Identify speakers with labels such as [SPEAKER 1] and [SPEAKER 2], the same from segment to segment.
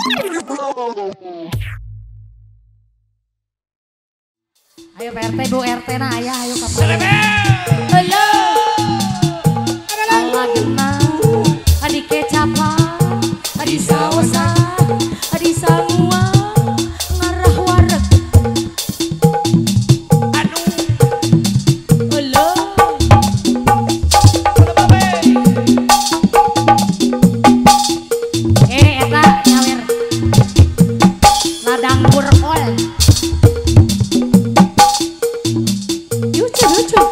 [SPEAKER 1] Ayo Pak RT, Bu RT nah ayah ayo kapan. Halo. Allah genah, adi kecapa, adi sausa, adi sangua, ngarah wareg. Aduh. Halo. Eta nyawer. Ladang burkol. Lucu.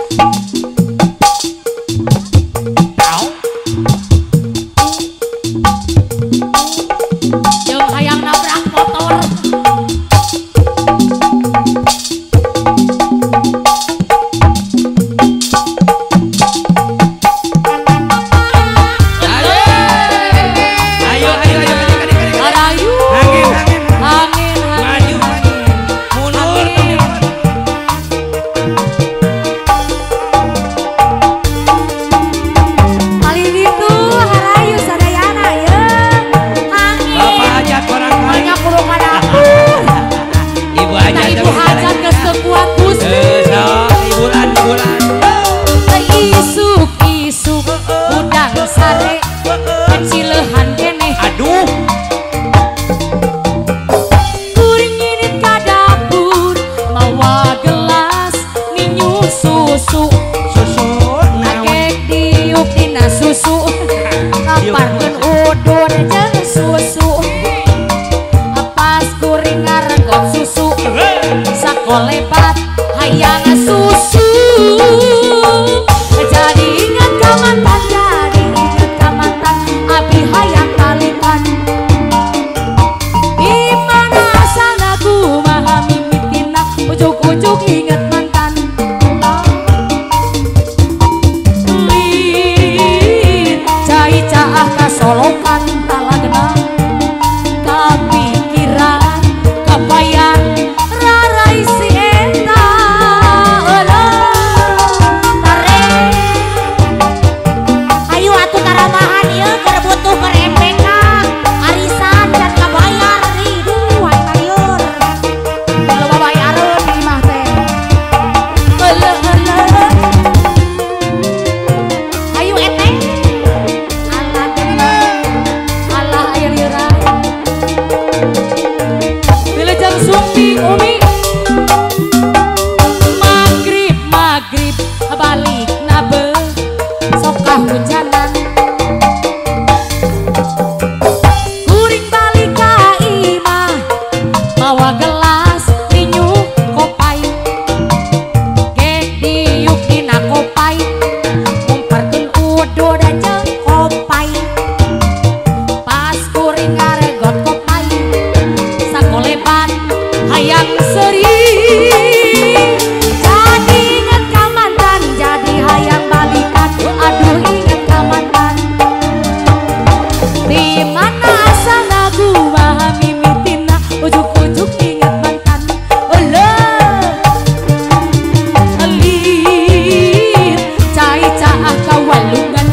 [SPEAKER 1] Yang hayang nabrak motor. Lebat hayang susu jadi ingat kamantan abi hayang balikan di mana sana ku maha mimitina ujuk-ujuk ingat mantan lin cai caah kasolokan talagna kapikiran kabayang Umi Magrib balik nabe sok kahujanan kuring balik ka imah bawa gelas tinyu kopai gek diuk dina kopai mumparkeun udo dan jeung kopai pas kuring ngaregot kopai sakoleban hayang seri jadi ingat kamantan jadi hayang balikan aduh ingat kamantan di mana asal lagu maha mimitina ujuk-ujuk ingat mantan lin cai caah kawalungan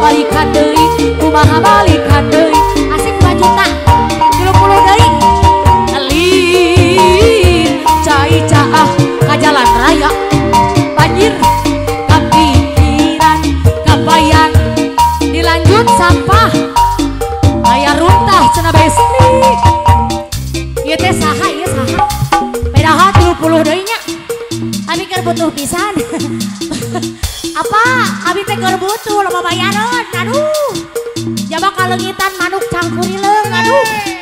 [SPEAKER 1] balikan deui kumaha balikan deui asik 2 juta 30 deui alin cai caah ka jalan raya banjir kepikiran kebayang dilanjut sampah aya runtah cenah besti ieu teh saha ieu saha pedaha 30 deui nya abi keur butuh pisan apa abi teh keur butuh loba bayareun aduh jaba kalengitan manuk cangkurileung aduh